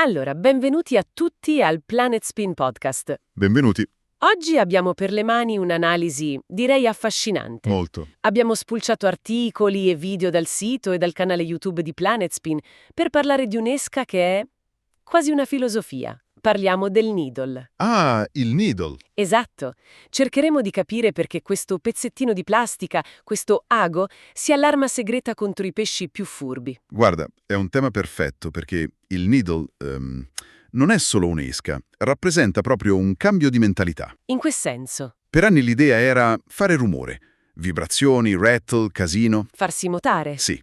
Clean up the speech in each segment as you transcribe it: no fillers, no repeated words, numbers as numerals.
Allora, benvenuti a tutti al Planet Spin Podcast. Benvenuti. Oggi abbiamo per le mani un'analisi, direi affascinante. Molto. Abbiamo spulciato articoli e video dal sito e dal canale YouTube di Planet Spin per parlare di un'esca che è quasi una filosofia. Parliamo del Needle. Ah, il Needle. Esatto. Cercheremo di capire perché questo pezzettino di plastica, questo ago, sia l'arma segreta contro i pesci più furbi. Guarda, è un tema perfetto perché il Needle non è solo un'esca, rappresenta proprio un cambio di mentalità. In che senso? Per anni l'idea era fare rumore, vibrazioni, rattle, casino. Farsi mutare? Sì.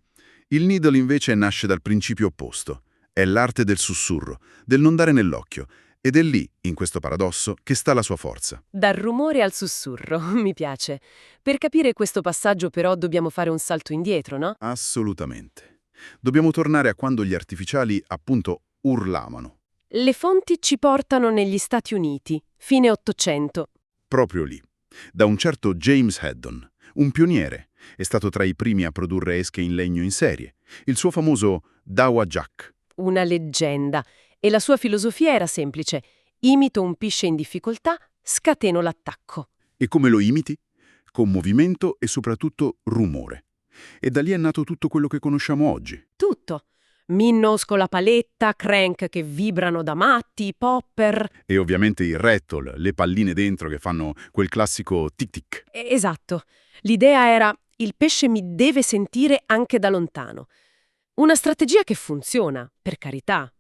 Il Needle invece nasce dal principio opposto. È l'arte del sussurro, del non dare nell'occhio. Ed è lì, in questo paradosso, che sta la sua forza. Dal rumore al sussurro, mi piace. Per capire questo passaggio però dobbiamo fare un salto indietro, no? Assolutamente. Dobbiamo tornare a quando gli artificiali, appunto, urlavano. Le fonti ci portano negli Stati Uniti, fine Ottocento. Proprio lì. Da un certo James Haddon, un pioniere. È stato tra i primi a produrre esche in legno in serie. Il suo famoso Dawa Jack. Una leggenda. E la sua filosofia era semplice. Imito un pesce in difficoltà, scateno l'attacco. E come lo imiti? Con movimento e soprattutto rumore. E da lì è nato tutto quello che conosciamo oggi. Tutto. Minnows con la paletta, crank che vibrano da matti, popper. E ovviamente il rattle, le palline dentro che fanno quel classico tic-tic. Esatto. L'idea era: il pesce mi deve sentire anche da lontano. Una strategia che funziona, per carità.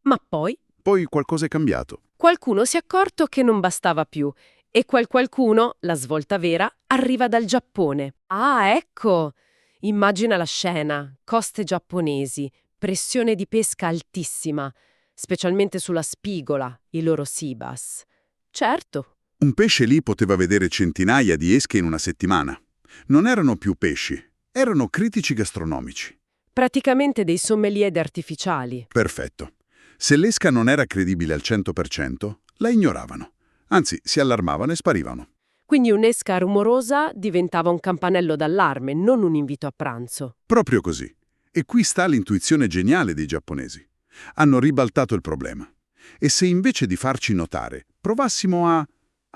Ma poi Poi qualcosa è cambiato. qualcuno si è accorto che non bastava più e quel qualcuno, la svolta vera, arriva dal Giappone. Ah, ecco! Immagina la scena, coste giapponesi, pressione di pesca altissima, specialmente sulla spigola, i loro sea bass. Certo, Un pesce lì poteva vedere centinaia di esche in una settimana. Non erano più pesci, erano critici gastronomici. praticamente dei sommelier artificiali. Perfetto. Se l'esca non era credibile al 100%, la ignoravano. Anzi, si allarmavano e sparivano. Quindi un'esca rumorosa diventava un campanello d'allarme, non un invito a pranzo. Proprio così. E qui sta l'intuizione geniale dei giapponesi. Hanno ribaltato il problema. E se invece di farci notare, provassimo a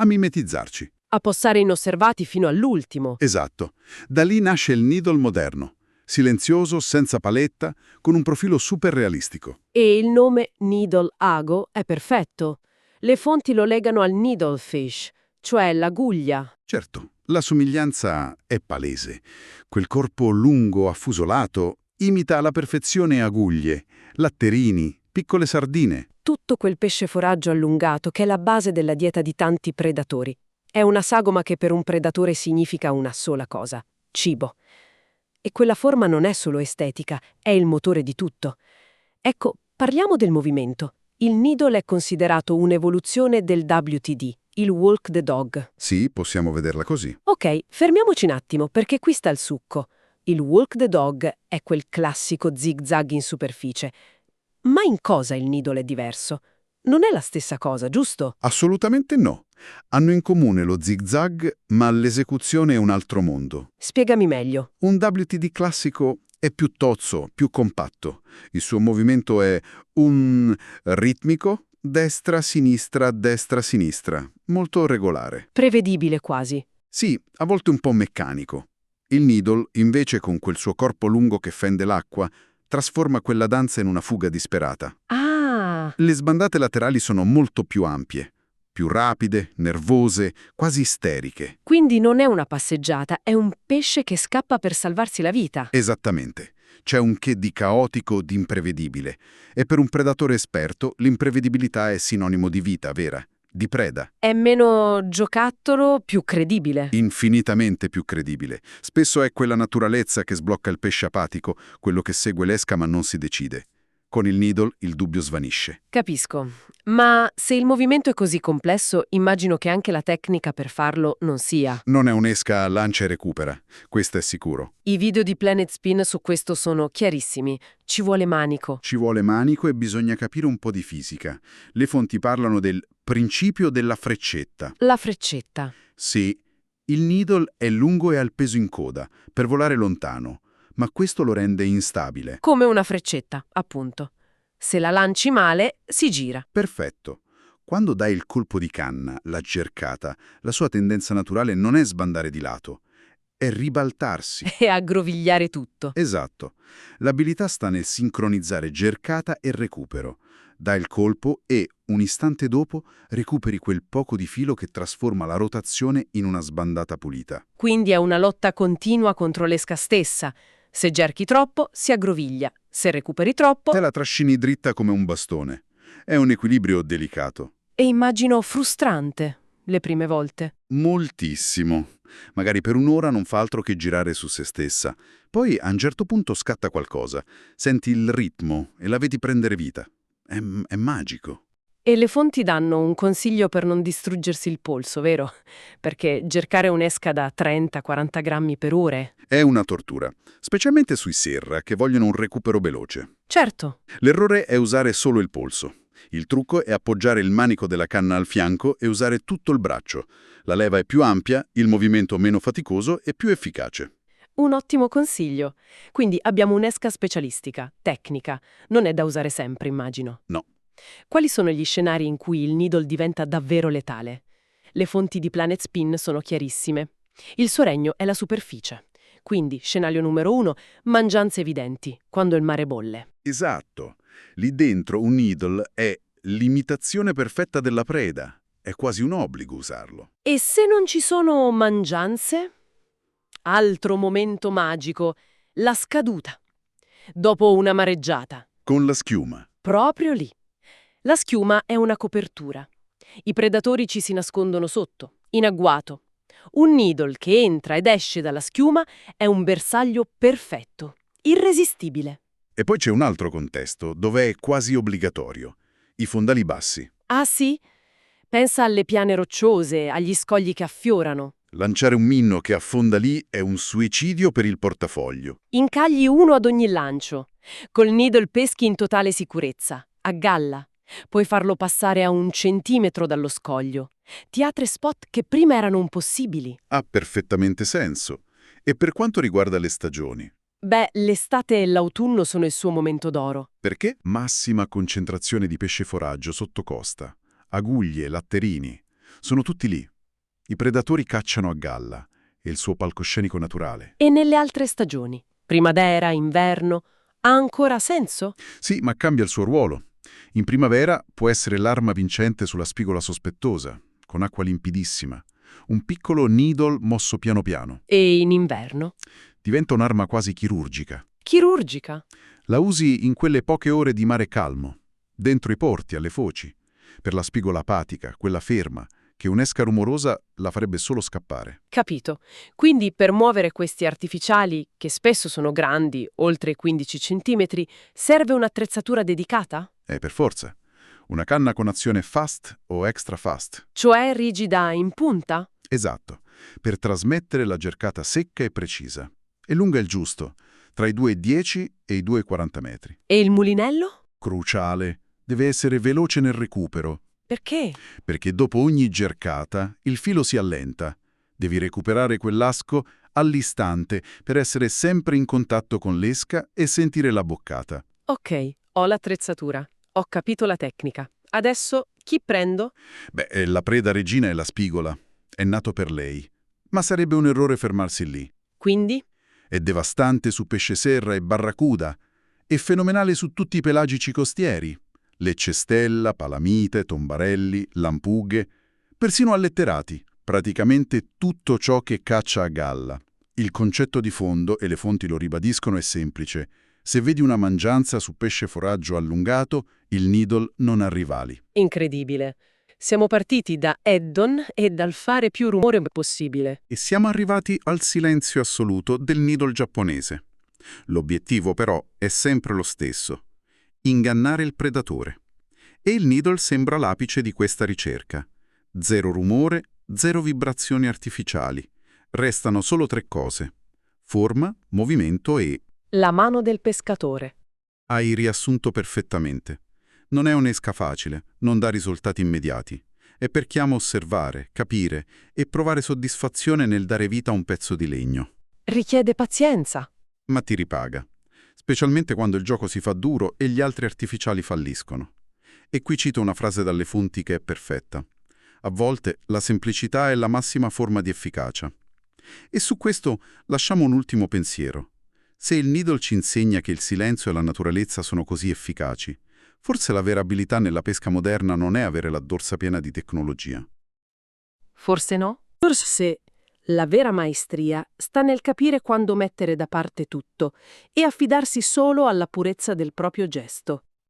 mimetizzarci? A posare inosservati fino all'ultimo. Esatto. Da lì nasce il Needle moderno. Silenzioso, senza paletta, con un profilo super realistico. E il nome Needle Ago è perfetto. Le fonti lo legano al needlefish, cioè l'aguglia. Certo, la somiglianza è palese. Quel corpo lungo, affusolato, imita alla perfezione aguglie, latterini, piccole sardine. Tutto quel pesce foraggio allungato che è la base della dieta di tanti predatori. È una sagoma che per un predatore significa una sola cosa: cibo. E quella forma non è solo estetica, è il motore di tutto. Ecco, parliamo del movimento. Il needle è considerato un'evoluzione del WTD, il walk the dog. Sì, possiamo vederla così. Ok, fermiamoci un attimo perché qui sta il succo. Il walk the dog è quel classico zig-zag in superficie. Ma in cosa il needle è diverso? Non è la stessa cosa, giusto? Assolutamente no. Hanno in comune lo zig-zag, ma l'esecuzione è un altro mondo. Spiegami meglio. Un WTD classico è più tozzo, più compatto. Il suo movimento è un ritmico, destra, sinistra, molto regolare. Prevedibile quasi. Sì, a volte un po' meccanico. Il Needle, invece, con quel suo corpo lungo che fende l'acqua, trasforma quella danza in una fuga disperata. Ah, Le sbandate laterali sono molto più ampie, più rapide, nervose, quasi isteriche. quindi non è una passeggiata, è un pesce che scappa per salvarsi la vita. Esattamente. C'è un che di caotico, di imprevedibile. E per un predatore esperto, l'imprevedibilità è sinonimo di vita vera, di preda. È meno giocattolo, più credibile. Infinitamente più credibile. Spesso è quella naturalezza che sblocca il pesce apatico, quello che segue l'esca ma non si decide. Con il Needle il dubbio svanisce. Capisco. Ma se il movimento è così complesso, immagino che anche la tecnica per farlo non sia. Non è un'esca a lancia e recupera, questo è sicuro. I video di Planet Spin su questo sono chiarissimi. Ci vuole manico. Ci vuole manico e bisogna capire un po' di fisica. Le fonti parlano del principio della freccetta. La freccetta. Sì, il Needle è lungo e ha il peso in coda, per volare lontano, ma questo lo rende instabile. Come una freccetta, appunto. Se la lanci male, si gira. Perfetto. Quando dai il colpo di canna, la cercata, la sua tendenza naturale non è sbandare di lato, è ribaltarsi. E aggrovigliare tutto. Esatto. L'abilità sta nel sincronizzare cercata e recupero. Dai il colpo e, un istante dopo, recuperi quel poco di filo che trasforma la rotazione in una sbandata pulita. Quindi è una lotta continua contro l'esca stessa. Se cerchi troppo, si aggroviglia. Se recuperi troppo... Te la trascini dritta come un bastone. È un equilibrio delicato. E immagino frustrante le prime volte. Moltissimo. Magari per un'ora non fa altro che girare su se stessa. Poi a un certo punto scatta qualcosa. Senti il ritmo e la vedi prendere vita. È magico. E le fonti danno un consiglio per non distruggersi il polso, vero? Perché cercare un'esca da 30-40 grammi per ore... È una tortura, specialmente sui serra che vogliono un recupero veloce. Certo. L'errore è usare solo il polso. Il trucco è appoggiare il manico della canna al fianco e usare tutto il braccio. La leva è più ampia, il movimento meno faticoso e più efficace. Un ottimo consiglio. Quindi abbiamo un'esca specialistica, tecnica. Non è da usare sempre, immagino. No. Quali sono gli scenari in cui il needle diventa davvero letale? Le fonti di Planet Spin sono chiarissime. Il suo regno è la superficie. Quindi, scenario numero 1, mangianze evidenti, quando il mare bolle. Esatto. Lì dentro un needle è l'imitazione perfetta della preda. È quasi un obbligo usarlo. E se non ci sono mangianze? Altro momento magico, la scaduta. Dopo una mareggiata. Con la schiuma. Proprio lì. La schiuma è una copertura. I predatori ci si nascondono sotto, in agguato. Un needle che entra ed esce dalla schiuma è un bersaglio perfetto, irresistibile. E poi c'è un altro contesto, dove è quasi obbligatorio. I fondali bassi. Ah sì? Pensa alle piane rocciose, agli scogli che affiorano. Lanciare un minno che affonda lì è un suicidio per il portafoglio. Incagli uno ad ogni lancio. Col needle peschi in totale sicurezza, a galla. Puoi farlo passare a 1 centimetro dallo scoglio. Ti apre spot che prima erano impossibili. Ha perfettamente senso. E per quanto riguarda le stagioni? Beh, l'estate e l'autunno sono il suo momento d'oro. Perché? Massima concentrazione di pesce foraggio sotto costa. Aguglie, latterini. Sono tutti lì. I predatori cacciano a galla. È il suo palcoscenico naturale. E nelle altre stagioni? Primavera, inverno? Ha ancora senso? Sì, ma cambia il suo ruolo. In primavera può essere l'arma vincente sulla spigola sospettosa, con acqua limpidissima. Un piccolo needle mosso piano piano. E in inverno? Diventa un'arma quasi chirurgica. Chirurgica? La usi in quelle poche ore di mare calmo, dentro i porti, alle foci, per la spigola apatica, quella ferma, che un'esca rumorosa la farebbe solo scappare. Capito. Quindi per muovere questi artificiali, che spesso sono grandi, oltre i 15 centimetri, serve un'attrezzatura dedicata? Per forza. Una canna con azione fast o extra fast. Cioè rigida in punta? Esatto, per trasmettere la cercata secca e precisa. E lunga il giusto, tra i 2,10 e i 2,40 metri. E il mulinello? Cruciale, deve essere veloce nel recupero. Perché? Perché dopo ogni cercata il filo si allenta. Devi recuperare quell'asco all'istante per essere sempre in contatto con l'esca e sentire la boccata. Ok, ho l'attrezzatura. Ho capito la tecnica. Adesso chi prendo? Beh, la preda regina è la spigola. È nato per lei. Ma sarebbe un errore fermarsi lì. Quindi? È devastante su pesce serra e barracuda. È fenomenale su tutti i pelagici costieri. Lecce stella, palamite, tombarelli, lampughe. Persino alletterati. Praticamente tutto ciò che caccia a galla. Il concetto di fondo, e le fonti lo ribadiscono, è semplice. Se vedi una mangianza su pesce foraggio allungato, il needle non ha rivali. Incredibile. Siamo partiti da add-on e dal fare più rumore possibile. E siamo arrivati al silenzio assoluto del needle giapponese. L'obiettivo però è sempre lo stesso: ingannare il predatore. E il needle sembra l'apice di questa ricerca. Zero rumore, zero vibrazioni artificiali. Restano solo 3 cose: forma, movimento e... La mano del pescatore. Hai riassunto perfettamente. Non è un'esca facile, non dà risultati immediati. È per chi ama osservare, capire e provare soddisfazione nel dare vita a un pezzo di legno. Richiede pazienza. Ma ti ripaga. specialmente quando il gioco si fa duro e gli altri artificiali falliscono. E qui cito una frase dalle fonti che è perfetta. A volte la semplicità è la massima forma di efficacia. E su questo lasciamo un ultimo pensiero. Se il Needle ci insegna che il silenzio e la naturalezza sono così efficaci, forse la vera abilità nella pesca moderna non è avere la dorsa piena di tecnologia. Forse no? Forse la vera maestria sta nel capire quando mettere da parte tutto e affidarsi solo alla purezza del proprio gesto.